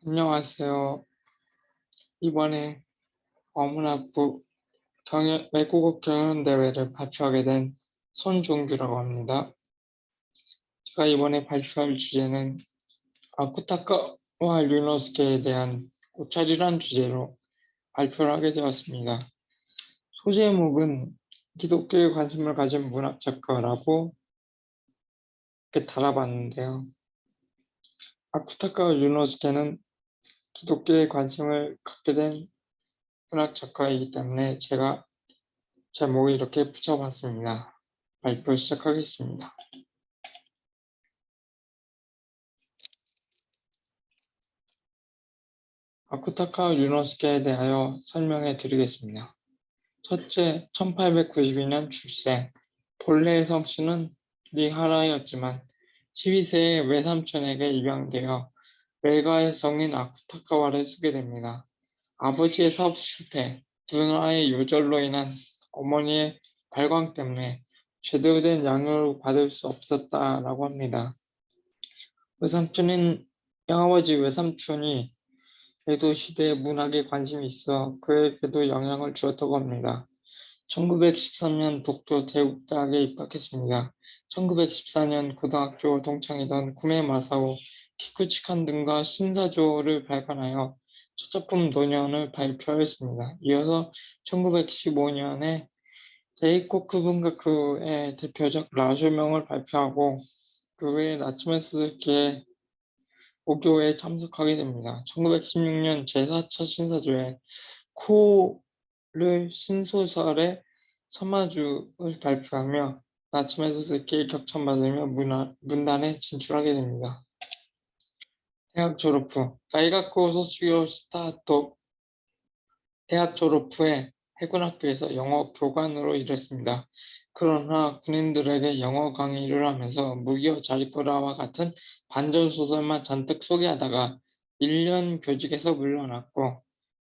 안녕하세요. 이번에 어문학부 외국어 경연대회를 발표하게 된 손종규라고 합니다. 제가 이번에 발표할 주제는 아쿠타카와 류노스케에 대한 고찰이란 주제로 발표를 하게 되었습니다. 소제목은 기독교에 관심을 가진 문학작가라고 이렇게 달아봤는데요. 아쿠타카와 류노스케는 기독교에 관심을 갖게 된 문학작가이기 때문에 제가 제목을 이렇게 붙여봤습니다. 발표 시작하겠습니다. 아쿠타카 류노스케에 대하여 설명해 드리겠습니다. 첫째, 1892년 출생. 본래의 성씨는 리하라였지만 12세에 외삼촌에게 입양되어 외가의 성인 아쿠타카와를 쓰게 됩니다. 아버지의 사업 실패, 누나의 요절로 인한 어머니의 발광 때문에 제대로 된 양육을 받을 수 없었다라고 합니다. 양아버지 외삼촌이 에도 시대의 문학에 관심이 있어 그에게도 영향을 주었다고 합니다. 1913년 도쿄 대국대학에 입학했습니다. 1914년 고등학교 동창이던 구메 마사오, 키쿠치칸 등과 신사조를 발간하여 첫 작품 노년을 발표하였습니다. 이어서 1915년에 데이코쿠 분가쿠의 대표작 라쇼명을 발표하고 그 외에 나츠메 스즈키의 오교에 참석하게 됩니다. 1916년 제4차 신사조에 코를 신소설의 서마주를 발표하며 나츠메 스즈키를 격찬받으며 문단에 진출하게 됩니다. 대학 졸업 후 다이가쿠 소수요 스타토 대학 졸업 후에 해군학교에서 영어 교관으로 일했습니다. 그러나 군인들에게 영어 강의를 하면서 무기여 자리꼬라와 같은 반전소설만 잔뜩 소개하다가 1년 교직에서 물러났고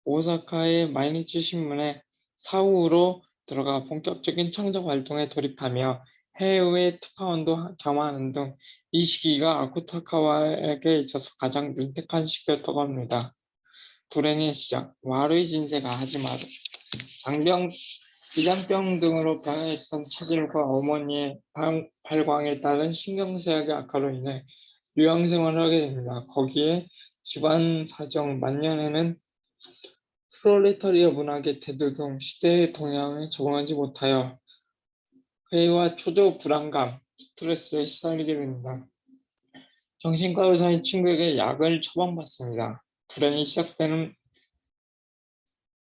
오사카의 마이니치 신문에 사우로 들어가 본격적인 창작 활동에 돌입하며 해외 특파원도 겸하는 등 이 시기가 아쿠타카와에게 있어서 가장 윤택한 시기였다고 합니다. 불행의 시작, 와르이 진세가 하지마루, 장병, 기장병 등으로 병했던 체질과 어머니의 발광에 따른 신경쇠약의 악화로 인해 요양생활을 하게 됩니다. 거기에 집안 사정, 만년에는 프롤레타리아 문학의 대두 등 시대의 동향에 적응하지 못하여 회의와 초조 불안감, 스트레스에 시달리게 됩니다. 정신과 의사인 친구에게 약을 처방받습니다. 불행이 시작되는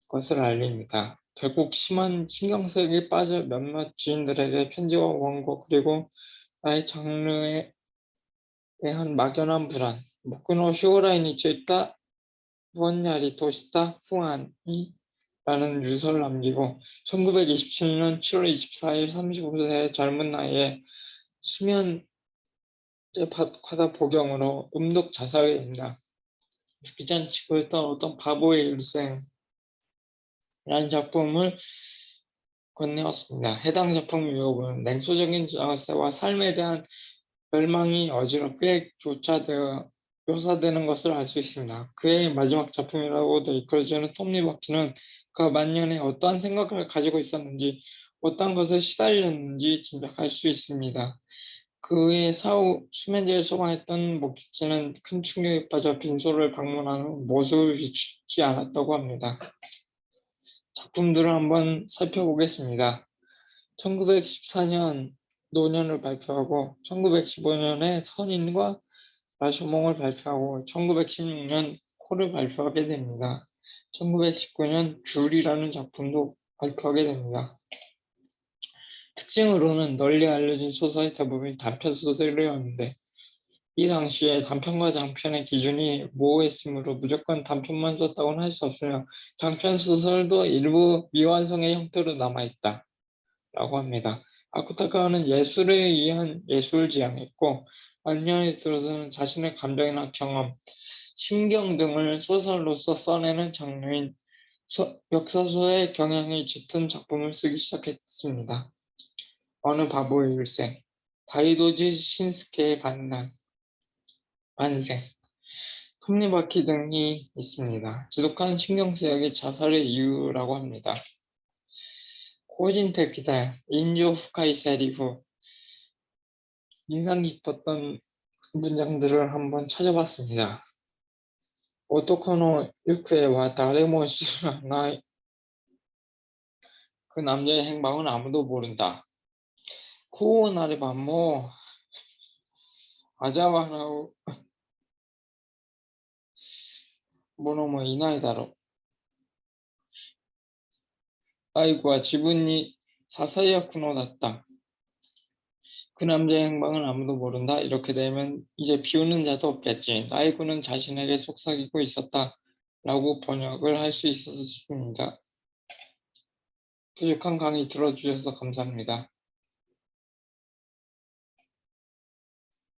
것을 알립니다. 결국 심한 신경쇠약에 빠져 몇몇 지인들에게 편지와 원고 그리고 나의 장르에 대한 막연한 불안, 무쿠노 쇼라인이 쯔있다 후원야리 도시다 후안이 라는 유서를 남기고 1927년 7월 24일 35세의 젊은 나이에 수면제 과다 복용으로 음독 자살하게 됩니다. 죽이지 않고 있던 어떤 바보의 일생 라는 작품을 건네왔습니다. 해당 작품 유혹은 냉소적인 자세와 삶에 대한 멸망이 어지럽게 묘사되는 것을 알 수 있습니다. 그의 마지막 작품이라고도 이끌어지는 톱니바퀴는 그 만년에 어떠한 생각을 가지고 있었는지 어떠한 것에 시달렸는지 짐작할 수 있습니다. 그의 사후 수면제를 소방했던 목기치는 큰 충격에 빠져 빈소를 방문하는 모습을 비추지 않았다고 합니다. 작품들을 한번 살펴보겠습니다. 1914년 노년을 발표하고 1915년에 선인과 라쇼몽을 발표하고 1916년 코를 발표하게 됩니다. 1919년 귤이라는 작품도 발표하게 됩니다. 특징으로는 널리 알려진 소설의 대부분이 단편소설이었는데 이 당시에 단편과 장편의 기준이 모호했으므로 무조건 단편만 썼다고는 할 수 없으며 장편소설도 일부 미완성의 형태로 남아있다 라고 합니다. 아쿠타카와는 예술에 의한 예술지향했고晚년에 들어서는 자신의 감정이나 경험, 심경 등을 소설로서 써내는 장르인 역사서의 경향이 짙은 작품을 쓰기 시작했습니다. 어느 바보의 일생, 다이도지 신스케의 반생, 톱니바퀴 등이 있습니다. 지독한 신경쇠약이 자살의 이유라고 합니다. 고진택 기다 인조 후카이 세리후 인상 깊었던 문장들을 한번 찾아봤습니다. 오토코노 유쿠에와 다레모 시라나이 그 남자의 행방은 아무도 모른다. 코오나레바 뭐 아자와라우 모노모 이나이다로 아이고와 지분이 사사야쿠노だった. 그 남자의 행방은 아무도 모른다. 이렇게 되면 이제 비웃는 자도 없겠지. 나이구는 자신에게 속삭이고 있었다. 라고 번역을 할 수 있었습니다. 부족한 강의 들어주셔서 감사합니다.